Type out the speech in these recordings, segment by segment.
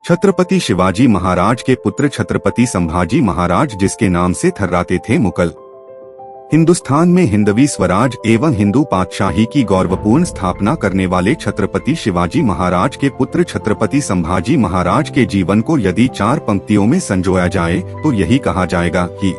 छत्रपति शिवाजी महाराज के पुत्र छत्रपति संभाजी महाराज, जिसके नाम से थर्राते थे मुगल, हिंदुस्तान में हिंदवी स्वराज एवं हिंदू पातशाही की गौरवपूर्ण स्थापना करने वाले छत्रपति शिवाजी महाराज के पुत्र छत्रपति संभाजी महाराज के जीवन को यदि 4 पंक्तियों में संजोया जाए तो यही कहा जाएगा कि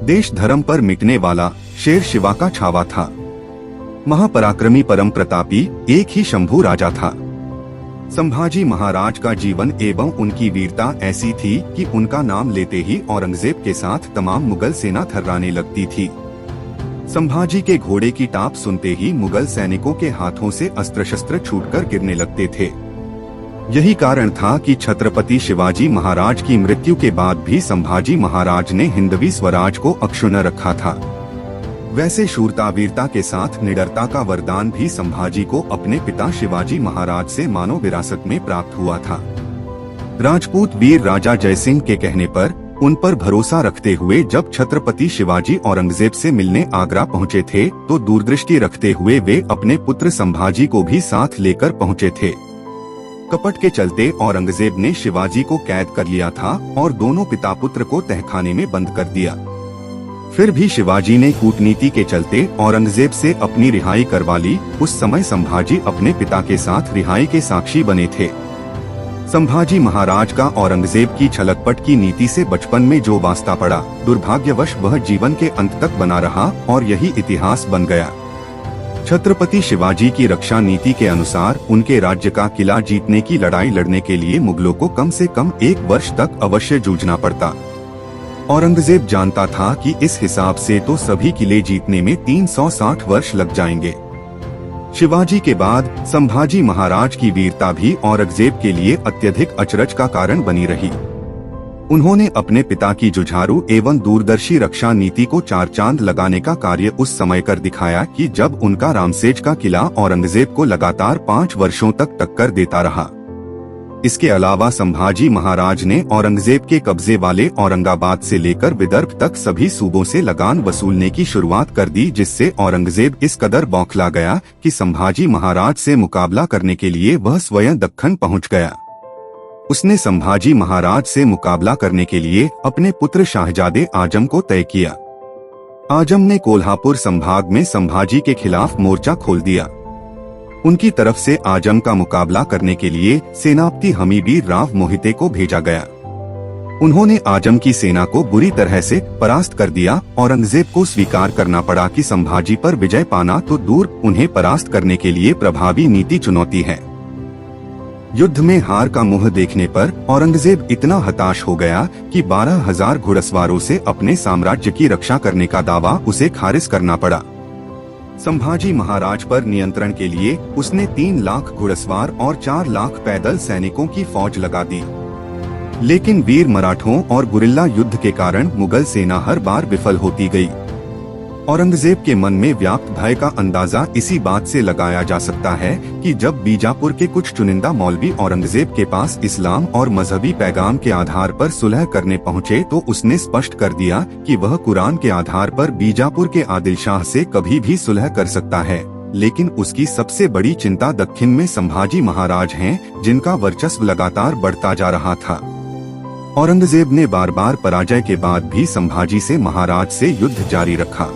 देश धर्म पर मिटने वाला शेर शिवा का छावा था, महापराक्रमी परम प्रतापी एक ही शंभू राजा था। संभाजी महाराज का जीवन एवं उनकी वीरता ऐसी थी कि उनका नाम लेते ही औरंगजेब के साथ तमाम मुगल सेना थर्राने लगती थी। संभाजी के घोड़े की टाप सुनते ही मुगल सैनिकों के हाथों से अस्त्र शस्त्र छूटकर गिरने लगते थे। यही कारण था कि छत्रपति शिवाजी महाराज की मृत्यु के बाद भी संभाजी महाराज ने हिंदवी स्वराज को अक्षुण्ण रखा था। वैसे शूरता वीरता के साथ निडरता का वरदान भी संभाजी को अपने पिता शिवाजी महाराज से मानो विरासत में प्राप्त हुआ था। राजपूत वीर राजा जयसिंह के कहने पर उन पर भरोसा रखते हुए जब छत्रपति शिवाजी औरंगजेब से मिलने आगरा पहुंचे थे तो दूरदृष्टि रखते हुए वे अपने पुत्र संभाजी को भी साथ लेकर पहुंचे थे। कपट के चलते औरंगजेब ने शिवाजी को कैद कर लिया था और दोनों पिता पुत्र को तहखाने में बंद कर दिया। फिर भी शिवाजी ने कूटनीति के चलते औरंगजेब से अपनी रिहाई करवा ली। उस समय संभाजी अपने पिता के साथ रिहाई के साक्षी बने थे। संभाजी महाराज का औरंगजेब की छलकपट की नीति से बचपन में जो वास्ता पड़ा, दुर्भाग्यवश वह जीवन के अंत तक बना रहा और यही इतिहास बन गया। छत्रपति शिवाजी की रक्षा नीति के अनुसार उनके राज्य का किला जीतने की लड़ाई लड़ने के लिए मुगलों को कम से कम 1 वर्ष तक अवश्य जूझना पड़ता। औरंगजेब जानता था कि इस हिसाब से तो सभी किले जीतने में 360 वर्ष लग जाएंगे। शिवाजी के बाद संभाजी महाराज की वीरता भी औरंगजेब के लिए अत्यधिक अचरज का कारण बनी रही। उन्होंने अपने पिता की जुझारू एवं दूरदर्शी रक्षा नीति को 4 चांद लगाने का कार्य उस समय कर दिखाया कि जब उनका रामसेज का किला औरंगजेब को लगातार 5 वर्षों तक टक्कर देता रहा। इसके अलावा संभाजी महाराज ने औरंगजेब के कब्जे वाले औरंगाबाद से लेकर विदर्भ तक सभी सूबों से लगान वसूलने की शुरुआत कर दी, जिससे औरंगजेब इस कदर बौखला गया कि संभाजी महाराज से मुकाबला करने के लिए वह स्वयं दक्खन पहुंच गया। उसने संभाजी महाराज से मुकाबला करने के लिए अपने पुत्र शाहजादे आजम को तय किया। आजम ने कोल्हापुर संभाग में संभाजी के खिलाफ मोर्चा खोल दिया। उनकी तरफ से आजम का मुकाबला करने के लिए सेनापति हमीरबीर राव मोहिते को भेजा गया। उन्होंने आजम की सेना को बुरी तरह से परास्त कर दिया। औरंगजेब को स्वीकार करना पड़ा कि संभाजी पर विजय पाना तो दूर, उन्हें परास्त करने के लिए प्रभावी नीति चुनौती है। युद्ध में हार का मुंह देखने पर औरंगजेब इतना हताश हो गया कि 12,000 घुड़सवारों से अपने साम्राज्य की रक्षा करने का दावा उसे खारिज करना पड़ा। संभाजी महाराज पर नियंत्रण के लिए उसने 3 लाख घुड़सवार और 4 लाख पैदल सैनिकों की फौज लगा दी। लेकिन वीर मराठों और गुरिल्ला युद्ध के कारण मुगल सेना हर बार विफल होती गई। औरंगजेब के मन में व्याप्त भय का अंदाजा इसी बात से लगाया जा सकता है कि जब बीजापुर के कुछ चुनिंदा मौलवी औरंगजेब के पास इस्लाम और मजहबी पैगाम के आधार पर सुलह करने पहुंचे तो उसने स्पष्ट कर दिया कि वह कुरान के आधार पर बीजापुर के आदिल शाह से कभी भी सुलह कर सकता है। लेकिन उसकी सबसे बड़ी चिंता दक्षिण में संभाजी महाराज हैं, जिनका वर्चस्व लगातार बढ़ता जा रहा था। औरंगजेब ने बार बार पराजय के बाद भी संभाजी से महाराज से युद्ध जारी रखा।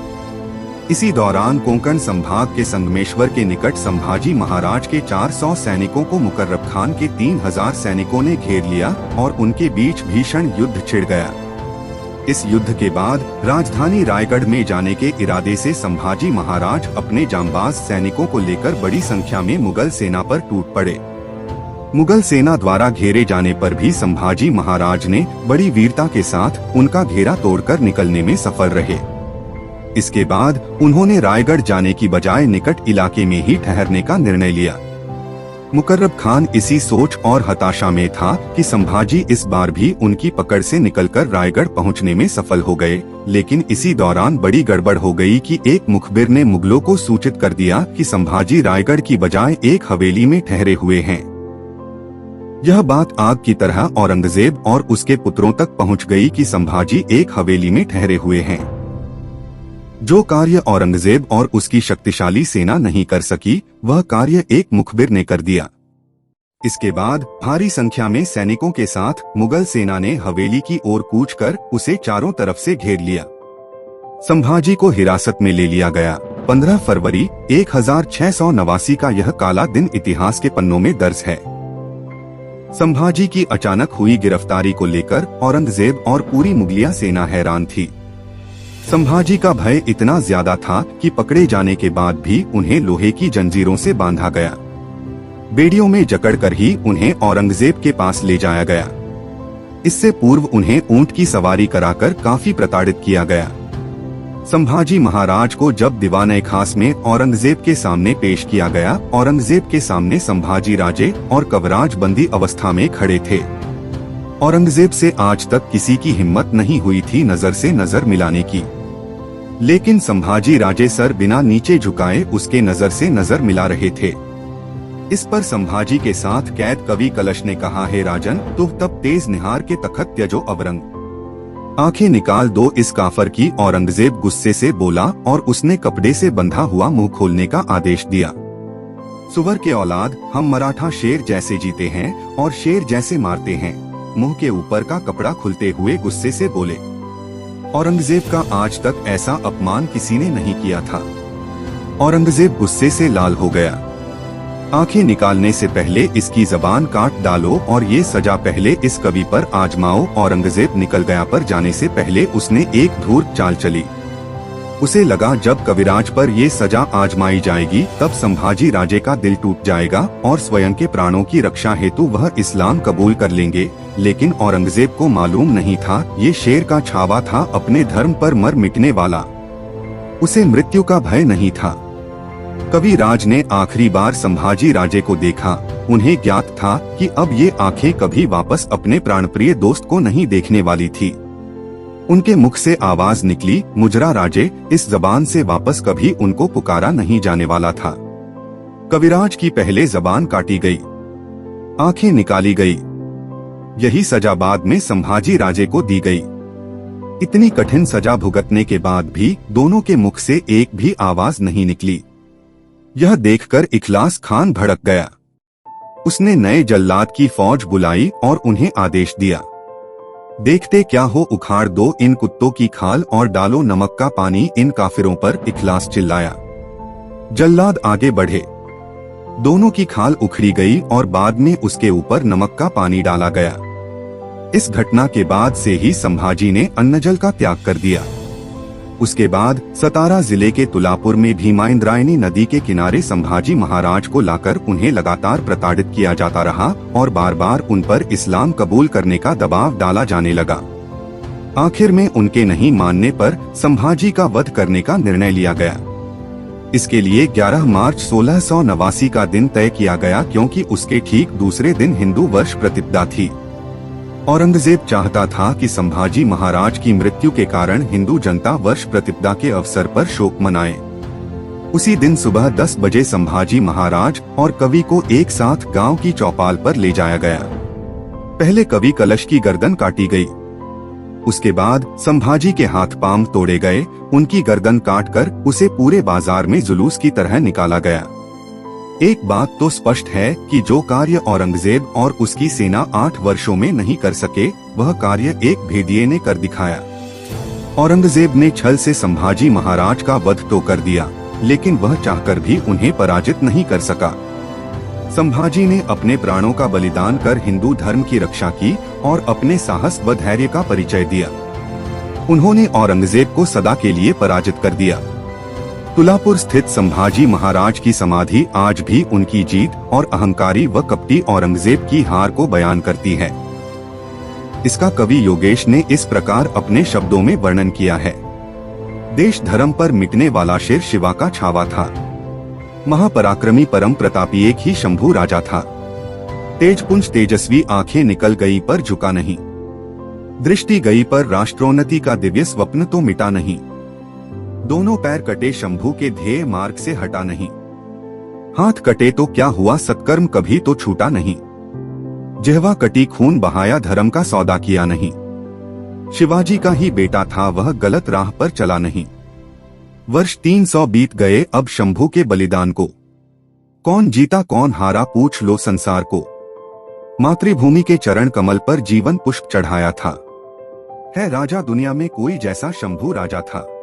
इसी दौरान कोंकण संभाग के संगमेश्वर के निकट संभाजी महाराज के 400 सैनिकों को मुकर्रब खान के 3000 सैनिकों ने घेर लिया और उनके बीच भीषण युद्ध छिड़ गया। इस युद्ध के बाद राजधानी रायगढ़ में जाने के इरादे से संभाजी महाराज अपने जांबाज सैनिकों को लेकर बड़ी संख्या में मुगल सेना पर टूट पड़े। मुगल सेना द्वारा घेरे जाने पर भी संभाजी महाराज ने बड़ी वीरता के साथ उनका घेरा तोड़कर निकलने में सफल रहे। इसके बाद उन्होंने रायगढ़ जाने की बजाय निकट इलाके में ही ठहरने का निर्णय लिया। मुकर्रब खान इसी सोच और हताशा में था कि संभाजी इस बार भी उनकी पकड़ से निकलकर रायगढ़ पहुंचने में सफल हो गए। लेकिन इसी दौरान बड़ी गड़बड़ हो गई कि एक मुखबिर ने मुगलों को सूचित कर दिया कि संभाजी रायगढ़ की बजाय एक हवेली में ठहरे हुए हैं। यह बात आग की तरह औरंगजेब और उसके पुत्रों तक पहुंच गई कि संभाजी एक हवेली में ठहरे हुए हैं। जो कार्य औरंगजेब और उसकी शक्तिशाली सेना नहीं कर सकी, वह कार्य एक मुखबिर ने कर दिया। इसके बाद भारी संख्या में सैनिकों के साथ मुगल सेना ने हवेली की ओर कूच कर उसे चारों तरफ से घेर लिया। संभाजी को हिरासत में ले लिया गया। 15 फरवरी 1689 का यह काला दिन इतिहास के पन्नों में दर्ज है। संभाजी की अचानक हुई गिरफ्तारी को लेकर औरंगजेब और पूरी मुगलिया सेना हैरान थी। संभाजी का भय इतना ज्यादा था कि पकड़े जाने के बाद भी उन्हें लोहे की जंजीरों से बांधा गया। बेड़ियों में जकड़कर ही उन्हें औरंगजेब के पास ले जाया गया। इससे पूर्व उन्हें ऊंट की सवारी कराकर काफी प्रताड़ित किया गया। संभाजी महाराज को जब दीवाने खास में औरंगजेब के सामने पेश किया गया, औरंगजेब के सामने संभाजी राजे और कवराज बंदी अवस्था में खड़े थे। औरंगजेब से आज तक किसी की हिम्मत नहीं हुई थी नजर से नजर मिलाने की, लेकिन संभाजी राजे सर बिना नीचे झुकाए उसके नजर से नजर मिला रहे थे। इस पर संभाजी के साथ कैद कवि कलश ने कहा, हे राजन, तुम तब तेज निहार के तखत त्यजो अवरंग, आंखें निकाल दो इस काफर की। औरंगजेब गुस्से से बोला और उसने कपड़े से बंधा हुआ मुंह खोलने का आदेश दिया। सुवर के औलाद, हम मराठा शेर जैसे जीते हैं और शेर जैसे मारते हैं। मुंह के ऊपर का कपड़ा खुलते हुए गुस्से से बोले। औरंगजेब का आज तक ऐसा अपमान किसी ने नहीं किया था। औरंगजेब गुस्से से लाल हो गया। आंखें निकालने से पहले इसकी जबान काट डालो और ये सजा पहले इस कवि पर आजमाओ। औरंगजेब निकल गया पर जाने से पहले उसने एक धूर्त चाल चली। उसे लगा जब कविराज पर ये सजा आजमाई जाएगी तब संभाजी राजे का दिल टूट जाएगा और स्वयं के प्राणों की रक्षा हेतु वह इस्लाम कबूल कर लेंगे। लेकिन औरंगजेब को मालूम नहीं था ये शेर का छावा था, अपने धर्म पर मर मिटने वाला। उसे मृत्यु का भय नहीं था। कविराज ने आखिरी बार संभाजी राजे को देखा। उन्हें ज्ञात था कि अब ये आंखें कभी वापस अपने प्राणप्रिय दोस्त को नहीं देखने वाली थी। उनके मुख से आवाज निकली, मुजरा राजे। इस जबान से वापस कभी उनको पुकारा नहीं जाने वाला था। कविराज की पहले जबान काटी गई, आंखें निकाली गई। यही सजा बाद में संभाजी राजे को दी गई। इतनी कठिन सजा भुगतने के बाद भी दोनों के मुख से एक भी आवाज नहीं निकली। यह देखकर इखलास खान भड़क गया। उसने नए जल्लाद की फौज बुलाई और उन्हें आदेश दिया, देखते क्या हो, उखाड़ दो इन कुत्तों की खाल और डालो नमक का पानी इन काफिरों पर। इखलास चिल्लाया। जल्लाद आगे बढ़े। दोनों की खाल उखड़ी गई और बाद में उसके ऊपर नमक का पानी डाला गया। इस घटना के बाद से ही संभाजी ने अन्नजल का त्याग कर दिया। उसके बाद सतारा जिले के तुलापुर में भीमा इंद्रायणी नदी के किनारे संभाजी महाराज को लाकर उन्हें लगातार प्रताड़ित किया जाता रहा और बार बार उन पर इस्लाम कबूल करने का दबाव डाला जाने लगा। आखिर में उनके नहीं मानने पर संभाजी का वध करने का निर्णय लिया गया। इसके लिए 11 मार्च 1689 का दिन तय किया गया, क्योंकि उसके ठीक दूसरे दिन हिंदू वर्ष प्रतिपदा थी। औरंगजेब चाहता था कि संभाजी महाराज की मृत्यु के कारण हिंदू जनता वर्ष प्रतिपदा के अवसर पर शोक मनाए। उसी दिन सुबह 10 बजे संभाजी महाराज और कवि को एक साथ गांव की चौपाल पर ले जाया गया। पहले कवि कलश की गर्दन काटी गई। उसके बाद संभाजी के हाथ पांव तोड़े गए। उनकी गर्दन काटकर उसे पूरे बाजार में जुलूस की तरह निकाला गया। एक बात तो स्पष्ट है कि जो कार्य औरंगजेब और उसकी सेना 8 वर्षों में नहीं कर सके, वह कार्य एक भेदिये ने कर दिखाया। औरंगजेब ने छल से संभाजी महाराज का वध तो कर दिया, लेकिन वह चाहकर भी उन्हें पराजित नहीं कर सका। संभाजी ने अपने प्राणों का बलिदान कर हिंदू धर्म की रक्षा की और अपने साहस व धैर्य का परिचय दिया। उन्होंने औरंगजेब को सदा के लिए पराजित कर दिया। तुलापुर स्थित संभाजी महाराज की समाधि आज भी उनकी जीत और अहंकारी व कपटी औरंगजेब की हार को बयान करती है। इसका कवि योगेश ने इस प्रकार अपने शब्दों में वर्णन किया है। देश धर्म पर मिटने वाला शेर शिवा का छावा था। महापराक्रमी परम प्रतापी एक ही शंभू राजा था। तेजपुंज तेजस्वी, आंखें निकल गई पर झुका नहीं। दृष्टि गई पर राष्ट्रोन्नति का दिव्य स्वप्न तो मिटा नहीं। दोनों पैर कटे शंभू के ध्येय मार्ग से हटा नहीं। हाथ कटे तो क्या हुआ, सत्कर्म कभी तो छूटा नहीं। जिह्वा कटी, खून बहाया, धर्म का सौदा किया नहीं। शिवाजी का ही बेटा था, वह गलत राह पर चला नहीं। वर्ष 300 बीत गए, अब शंभू के बलिदान को कौन जीता कौन हारा पूछ लो संसार को। मातृभूमि के चरण कमल पर जीवन पुष्प चढ़ाया था। है राजा दुनिया में कोई जैसा शंभू राजा था।